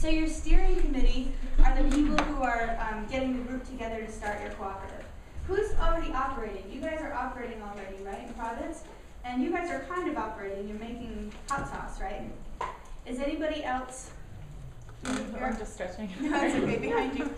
So your steering committee are the people who are getting the group together to start your cooperative. Who's already operating? You guys are operating already, right, in Providence? And you guys are kind of operating. You're making hot sauce, right? Is anybody else? I'm just stretching. No, it's okay. Behind you.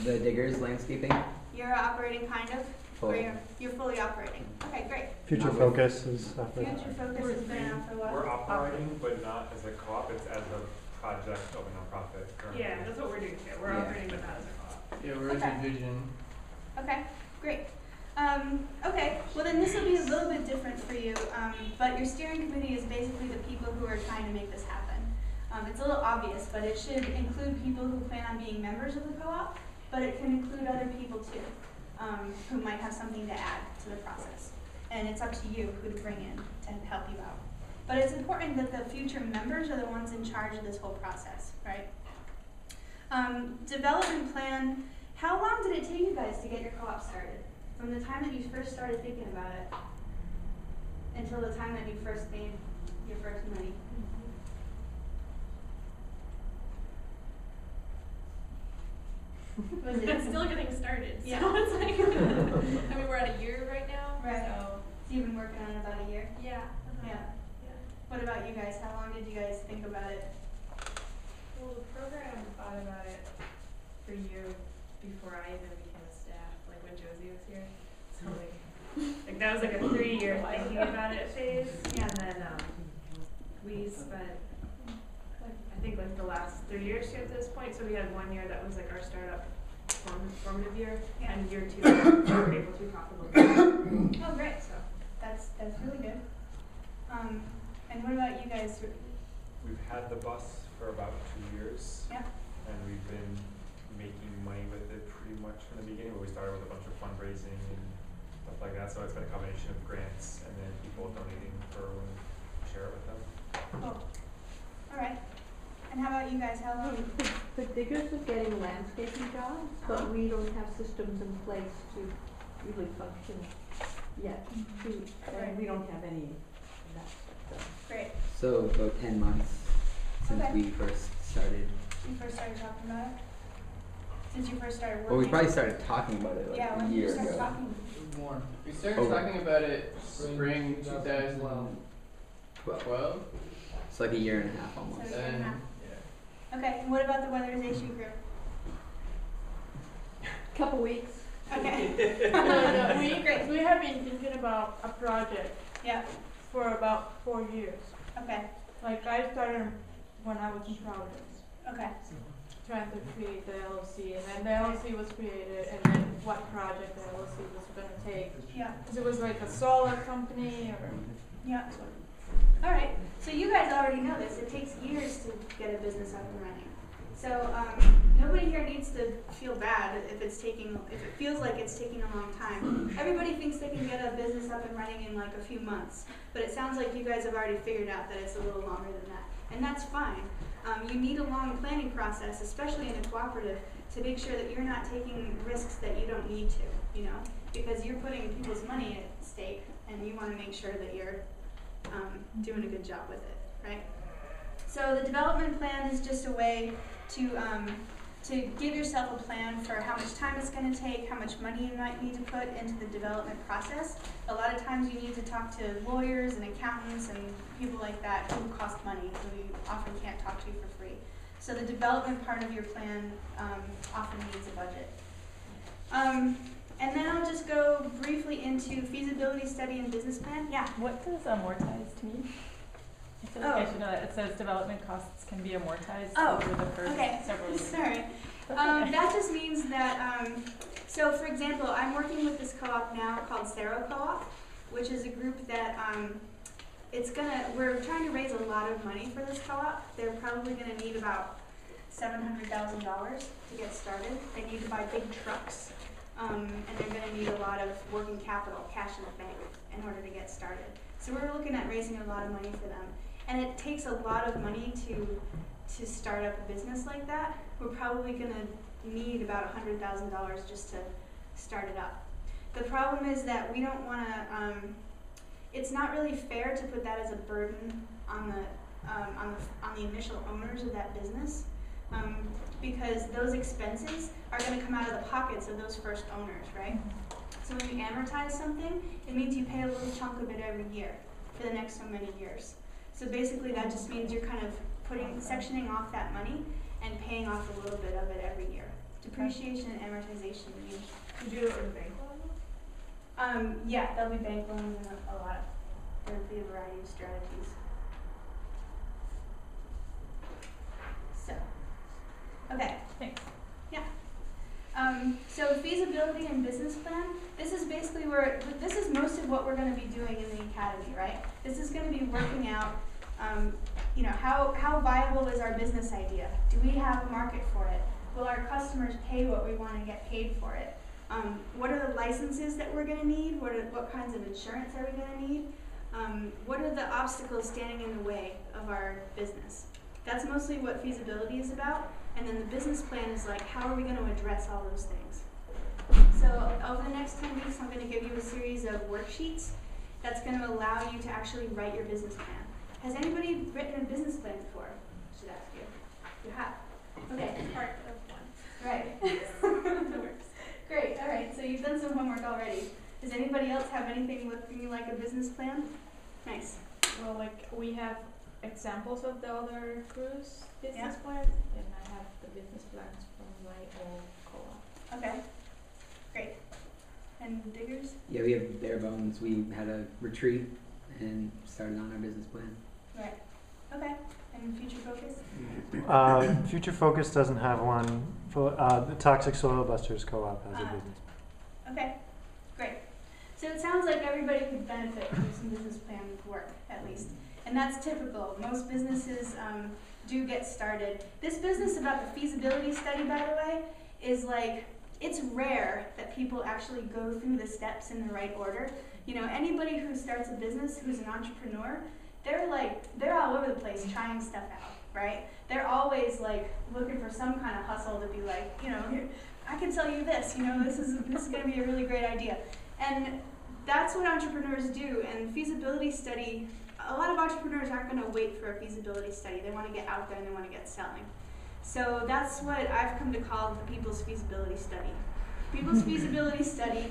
The Diggers Landscaping? You're operating kind of? Fully. Or you're fully operating. Okay, great. Future Focus is operating. Future Focus has been around for a while. We're operating, but not as a co-op, it's as a project of a nonprofit currently. Yeah, that's what we're doing too. We're operating but not as a co-op. Yeah, we're Okay. in Vision. Okay, great. Okay, well then this will be a little bit different for you, but your steering committee is basically the people who are trying to make this happen. It's a little obvious, but it should include people who plan on being members of the co-op, but it can include other people too, who might have something to add to the process. And it's up to you who to bring in to help you out. But it's important that the future members are the ones in charge of this whole process, right? Development plan, how long did it take you guys to get your co-op started? From the time that you first started thinking about it until the time that you first made your first money? It's still getting started. So Yeah. it's like, I mean, we're at a year right now. Right. So So you've been working on it about a year? yeah. Yeah. What about you guys? How long did you guys think about it? Well, the program thought about it for a year before I even became a staff, like when Josie was here. So like that was like a 3-year thinking about it phase. Yeah. And then we spent I think like the last 3 years to get to this point. So we had 1 year that was like our startup formative year, Yeah. and year 2 we were able to profitably. Oh, great. So that's really good. And what about you guys? We've had the bus for about 2 years. Yeah. And we've been making money with it pretty much from the beginning, but we started with a bunch of fundraising and stuff like that. So it's been a combination of grants and then people donating for when we share it with them. Cool. All right. And how about you guys? How long? The Diggers is getting landscaping jobs, but we don't have systems in place to really function yet. And we don't have any of that stuff. Great. So about 10 months since Okay. we first started. You first started talking about it? Since you first started working? Well, we probably started talking about it like yeah, a when did year you start ago. talking? More. We started Oh. talking about it spring 2012. 12. It's like a year and a half almost. So- And Yeah. Okay, and what about the weatherization group? Couple weeks. Okay. No, Great. we have been thinking about a project Yeah, for about 4 years. okay, Like I started when I was in Providence, okay. trying to create the LLC, and then the LLC was created, and then what project the LLC was going to take. Yeah, Because it was like a solar company or yeah. All right, so you guys already know this. It takes years to get a business up and running. So nobody here needs to feel bad if it feels like it's taking a long time. Everybody thinks they can get a business up and running in like a few months, but it sounds like you guys have already figured out that it's a little longer than that, and that's fine. You need a long planning process, especially in a cooperative, to make sure that you're not taking risks that you don't need to, you know, because you're putting people's money at stake, and you want to make sure that you're doing a good job with it, right? So the development plan is just a way to give yourself a plan for how much time it's going to take, how much money you might need to put into the development process. A lot of times you need to talk to lawyers and accountants and people like that who cost money, who you often can't talk to for free. So the development part of your plan often needs a budget. And then I'll just go briefly into feasibility study and business plan. Yeah? What does amortized mean? I feel like I should know that. It says development costs can be amortized over the first several years. Sorry. Okay. That just means that, so for example, I'm working with this co-op now called Cerro Co-op, which is a group that we're trying to raise a lot of money for this co-op. They're probably going to need about $700,000 to get started. They need to buy big trucks, and they're going to need a lot of working capital, cash in the bank, in order to get started. So we're looking at raising a lot of money for them. And it takes a lot of money to start up a business like that. We're probably going to need about $100,000 just to start it up. The problem is that we don't want to, it's not really fair to put that as a burden on the initial owners of that business. because those expenses are going to come out of the pockets of those first owners, right? So when you amortize something, it means you pay a little chunk of it every year for the next so many years. So basically that just means you're kind of sectioning off that money and paying off a little bit of it every year. Depreciation and amortization means. Could you do it with a bank loan? Yeah, there'll be bank loans and a lot of, there'll be a variety of strategies. So, okay. Thanks. So feasibility and business plan, this is basically this is most of what we're going to be doing in the academy, right? This is going to be working out, you know, how viable is our business idea? Do we have a market for it? Will our customers pay what we want to get paid for it? What are the licenses that we're going to need? What kinds of insurance are we going to need? What are the obstacles standing in the way of our business? That's mostly what feasibility is about. And then the business plan is like, how are we going to address all those things? So over the next 10 weeks, I'm going to give you a series of worksheets that's going to allow you to actually write your business plan. Has anybody written a business plan before? I should ask you. You have? Okay. Part of one. Right. That works. Great. All right. So you've done some homework already. Does anybody else have anything looking like a business plan? Nice. Well, like, we have examples of the other crews' business Yeah. plans, and I have the business plans from my old co-op. Okay. Great. And diggers? Yeah, we have bare bones. We had a retreat and started on our business plan. Right. Okay. And future focus? Future Focus doesn't have one. The Toxic Soil Busters Co-op has a business. Okay. Great. So it sounds like everybody could benefit from some business plan work, at least. And that's typical. Most businesses do get started. This business about the feasibility study, by the way, is like, it's rare that people actually go through the steps in the right order. You know, anybody who starts a business, who's an entrepreneur, they're all over the place trying stuff out, right? They're always like looking for some kind of hustle to be like, you know, here, I can tell you this, you know, this is going to be a really great idea. And that's what entrepreneurs do. And feasibility study, a lot of entrepreneurs aren't going to wait for a feasibility study. They want to get out there and they want to get selling. So that's what I've come to call the People's Feasibility Study. People's Feasibility Study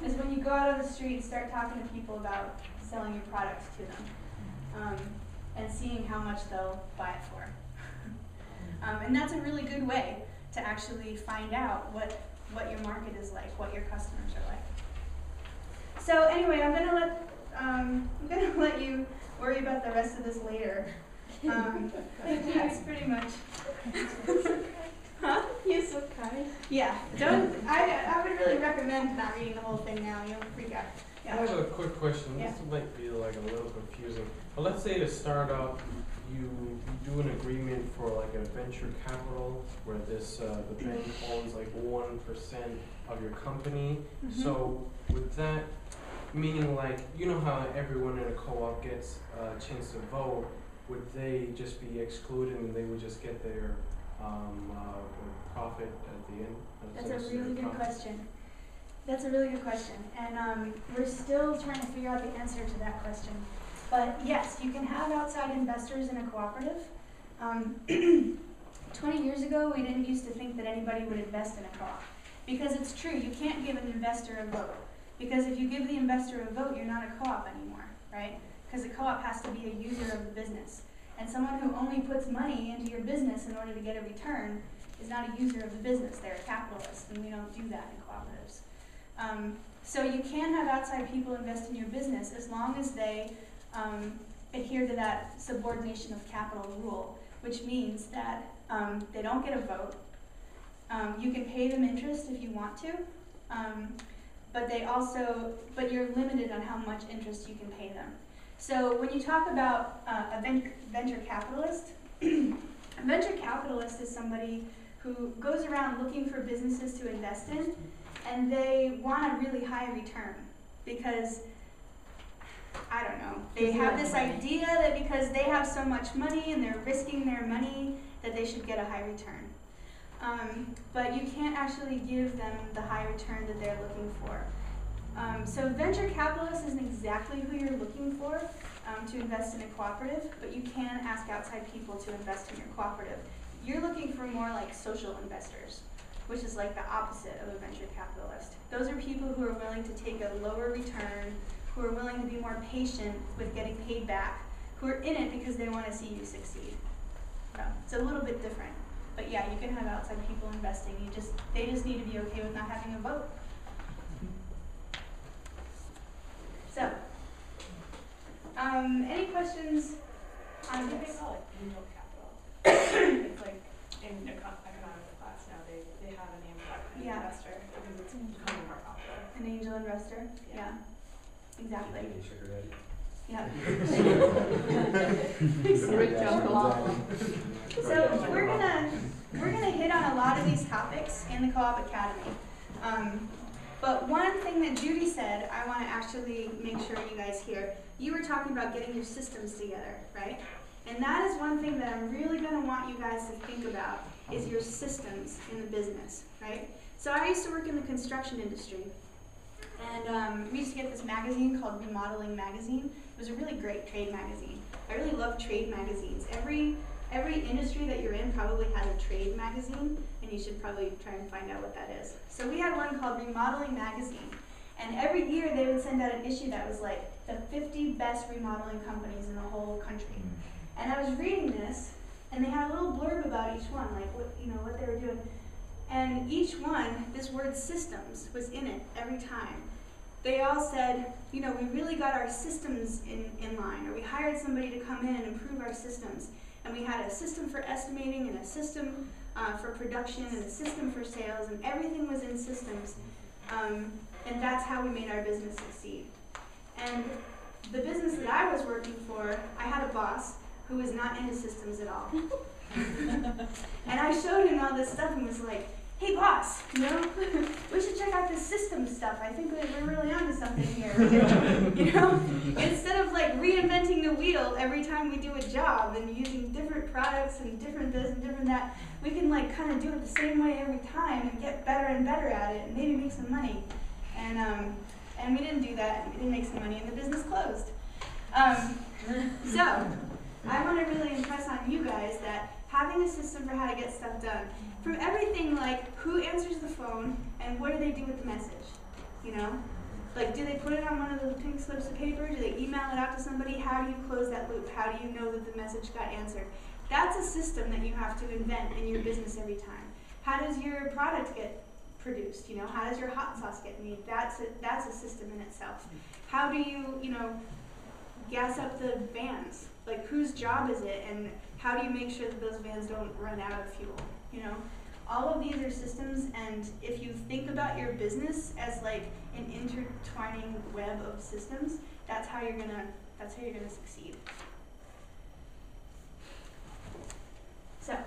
is when you go out on the street and start talking to people about selling your products to them. And seeing how much they'll buy it for. And that's a really good way to actually find out what your market is like, what your customers are like. So anyway, I'm gonna let you worry about the rest of this later. That's pretty much. Huh? You're so kind. Yeah. I would really recommend not reading the whole thing now. You'll freak out. I have a quick question. Yeah. This might be like a little confusing. But let's say to start off, you do an agreement for like a venture capital where the bank owns like 1% of your company. Mhm. So with that, meaning like, you know how everyone in a co-op gets a chance to vote, would they just be excluded and they would just get their profit at the end? That's a really good question. That's a really good question. And we're still trying to figure out the answer to that question. But yes, you can have outside investors in a cooperative. 20 years ago, we didn't used to think that anybody would invest in a co-op. Because it's true, you can't give an investor a vote. Because if you give the investor a vote, you're not a co-op anymore, right? Because a co-op has to be a user of the business. And someone who only puts money into your business in order to get a return is not a user of the business. They're a capitalist, and we don't do that in cooperatives. So you can have outside people invest in your business as long as they adhere to that subordination of capital rule, which means that they don't get a vote. You can pay them interest if you want to, but you're limited on how much interest you can pay them. So when you talk about a venture capitalist, a venture capitalist is somebody who goes around looking for businesses to invest in, and they want a really high return because, I don't know, they have this idea that because they have so much money and they're risking their money that they should get a high return. But you can't actually give them the high return that they're looking for. So venture capitalist isn't exactly who you're looking for to invest in a cooperative, but you can ask outside people to invest in your cooperative. you're looking for more like social investors, which is like the opposite of a venture capitalist. Those are people who are willing to take a lower return, who are willing to be more patient with getting paid back, who are in it because they want to see you succeed. So it's a little bit different. But yeah, you can have outside people investing. They just need to be okay with not having a vote. So, any questions on What do they this? call it? Angel capital. It's like in economics class now, they have a name for that kind of Yeah. investor because it's becoming more popular. An angel investor? Yeah. Exactly. AKA sugar daddy. Yeah. Rich Uncle Al. So we're gonna hit on a lot of these topics in the Co-op Academy. But one thing that Judy said, I want to actually make sure you guys hear. You were talking about getting your systems together, right? And that is one thing that I'm really going to want you guys to think about is your systems in the business, right? So I used to work in the construction industry. And we used to get this magazine called Remodeling Magazine. It was a really great trade magazine. I really love trade magazines. Every industry that you're in probably has a trade magazine, and you should probably try and find out what that is. So we had one called Remodeling Magazine, and every year they would send out an issue that was like the 50 best remodeling companies in the whole country. And I was reading this, and they had a little blurb about each one, like what they were doing. And each one, this word systems was in it every time. They all said, we really got our systems in line, or we hired somebody to come in and improve our systems. And we had a system for estimating, and a system for production, and a system for sales, and everything was in systems. And that's how we made our business succeed. And the business that I was working for, I had a boss who was not into systems at all. And I showed him all this stuff and was like, hey boss, we should check out this system stuff. I think we're really onto something here. Instead of like reinventing the wheel every time we do a job and using different products and different this and different that, we can like kind of do it the same way every time and get better and better at it and maybe make some money. And we didn't do that. We didn't make some money, and the business closed. So I want to really impress on you guys that having a system for how to get stuff done, from everything like who answers the phone and what do they do with the message, Like, do they put it on one of those pink slips of paper? Do they email it out to somebody? How do you close that loop? How do you know that the message got answered? That's a system that you have to invent in your business every time. How does your product get produced? How does your hot sauce get made? That's a system in itself. How do you, gas up the vans? Like, whose job is it, and how do you make sure that those vans don't run out of fuel? All of these are systems, and if you think about your business as like an intertwining web of systems, that's how you're gonna succeed. So,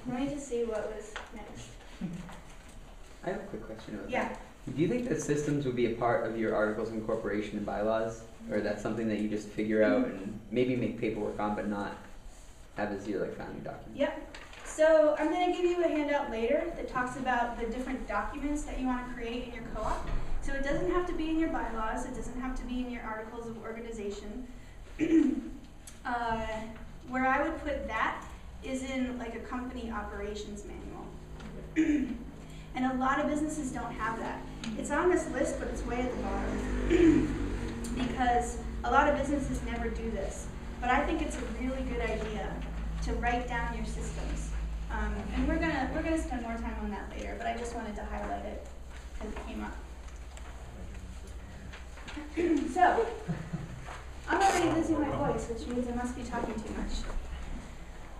let me just see what was next. I have a quick question about Yeah. that. Do you think that systems would be a part of your articles of incorporation and bylaws? Or that's something that you just figure out and maybe make paperwork on but not have as your founding document? Yep. So I'm going to give you a handout later that talks about the different documents that you want to create in your co-op. So it doesn't have to be in your bylaws. It doesn't have to be in your articles of organization. Where I would put that is in like a company operations manual. And a lot of businesses don't have that. It's on this list, but it's way at the bottom. Because a lot of businesses never do this. But I think it's a really good idea to write down your systems. And we're gonna spend more time on that later, but I just wanted to highlight it because it came up. So, I'm already losing my voice, which means I must be talking too much.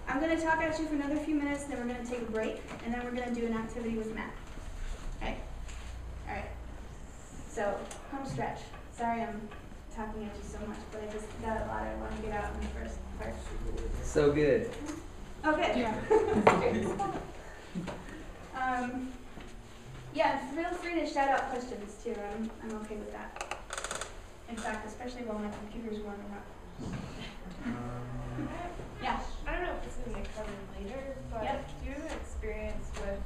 I'm gonna talk at you for another few minutes, then we're gonna take a break, and then we're gonna do an activity with Matt. Okay? All right. So, home stretch. Sorry I'm talking at you so much, but I just got a lot I want to get out in the first part. So good. Okay. Yeah, feel free to shout out questions too. I'm okay with that. In fact, especially while my computer's warming up. Yeah. I don't know if this is going to come in later, but do you have experience with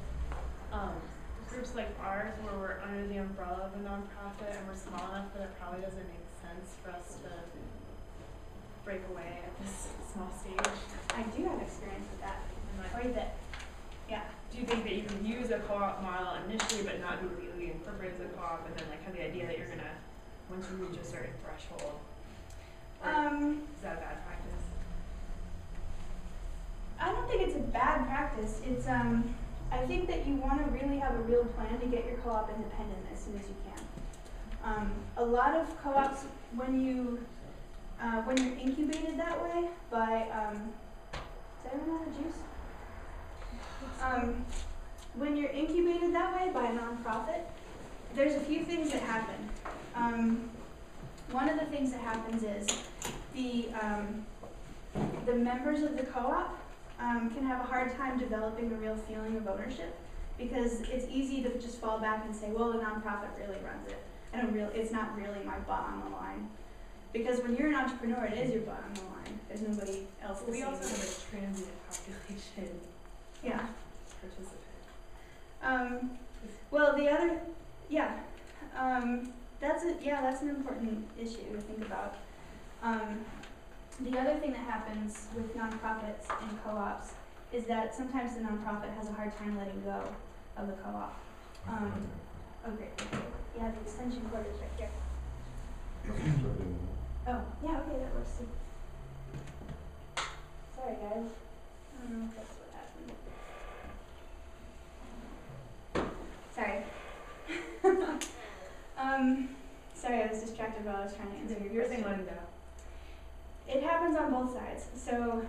groups like ours where we're under the umbrella of a nonprofit and we're small enough that it probably doesn't make sense for us to break away at this small stage? I do have experience with that. And like, Quite a bit. Yeah. do you think that you can use a co-op model initially but not be legally incorporated as a co-op, and then like have the idea that you're gonna, once you reach a certain threshold, or is that a bad practice? I don't think it's a bad practice. It's I think that you want to really have a real plan to get your co-op independent as soon as you can. A lot of co-ops, when you're incubated that way by does everyone have a juice? When you're incubated that way by a nonprofit, there's a few things that happen. One of the things that happens is the members of the co-op can have a hard time developing a real feeling of ownership, because it's easy to just fall back and say, well, the nonprofit really runs it. It's not really my butt on the line. Because when you're an entrepreneur, it is your butt on the line. There's nobody else to We see also you. have a transient population Yeah. participant. Well, the other, yeah, that's an important issue to think about. The other thing that happens with nonprofits and co-ops is that sometimes the nonprofit has a hard time letting go of the co-op. Oh, great. Yeah, the extension cord is right here. Oh, yeah, okay, that works too. Sorry, guys. I don't know if that's what happened. Sorry. Sorry, I was distracted while I was trying to answer your You're saying question. let it go. It happens on both sides. So,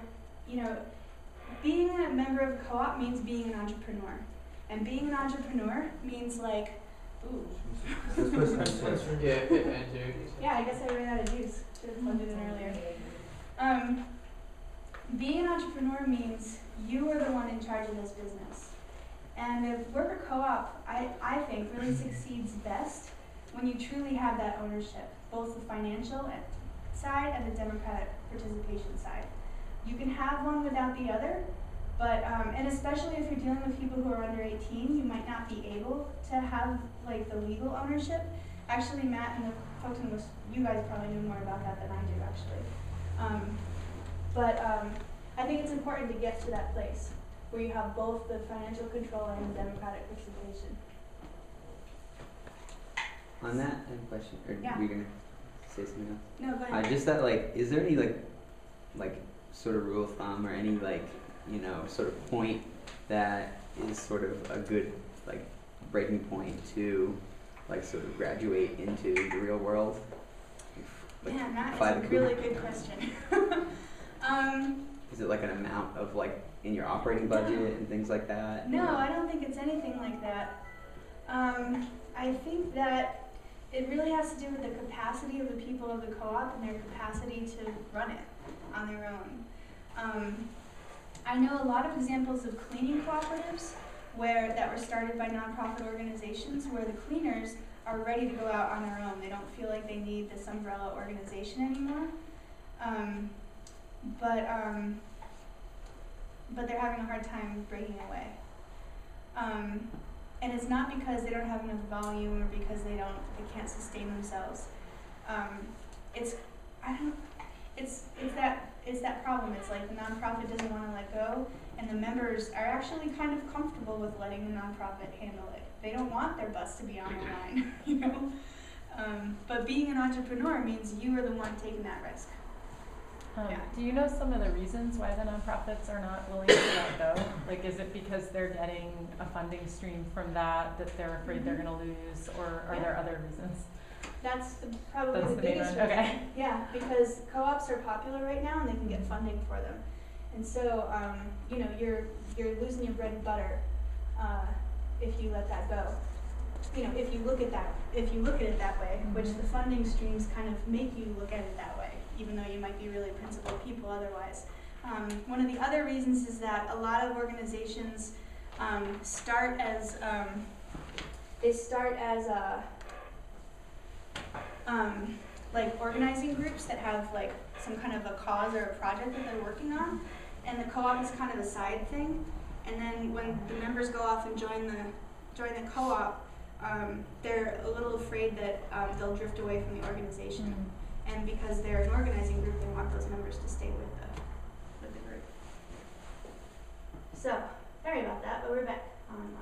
being a member of a co-op means being an entrepreneur. And being an entrepreneur means like, ooh. Yeah, I guess I ran out of juice. Should have plugged it in earlier. Being an entrepreneur means you are the one in charge of this business. And a worker co-op, I think, really succeeds best when you truly have that ownership, both the financial side and the democratic participation side. You can have one without the other, but and especially if you're dealing with people who are under 18, you might not be able to have like the legal ownership. Actually, Matt and the folks in this, you guys probably know more about that than I do, actually. I think it's important to get to that place where you have both the financial control and the democratic participation. On that, I have a question. Or Yeah. you're gonna say something else? No, go ahead. Just that, like, is there any like sort of rule of thumb or any sort of point that is sort of a good like breaking point to like sort of graduate into the real world? Like, Yeah, Matt, fly it's the a coop? really good question. Is it like an amount of like in your operating budget and things like that? No, I don't think it's anything like that. I think that it really has to do with the capacity of the people of the co-op and their capacity to run it on their own. I know a lot of examples of cleaning cooperatives that were started by nonprofit organizations where the cleaners are ready to go out on their own. They don't feel like they need this umbrella organization anymore. But they're having a hard time breaking away. And it's not because they don't have enough volume or because they can't sustain themselves. It's that problem. It's like the nonprofit doesn't want to let go, and the members are actually kind of comfortable with letting the nonprofit handle it. They don't want their butts to be on the line, But being an entrepreneur means you are the one taking that risk. Yeah. Do you know some of the reasons why the nonprofits are not willing to let go? Like, is it because they're getting a funding stream from that they're afraid they're going to lose, or are there other reasons? That's probably That's the the main biggest one. reason. Okay. Yeah, because co-ops are popular right now and they can get funding for them. And so, you're losing your bread and butter if you let that go. If you look at it that way, which the funding streams kind of make you look at it that way, even though you might be really principled people otherwise. One of the other reasons is that a lot of organizations start as like organizing groups that have like some kind of a cause or a project that they're working on, and the co-op is kind of a side thing. And then when the members go off and join the co-op, they're a little afraid that they'll drift away from the organization. And because they're an organizing group, they want those members to stay with the group. So, sorry about that, but we're back on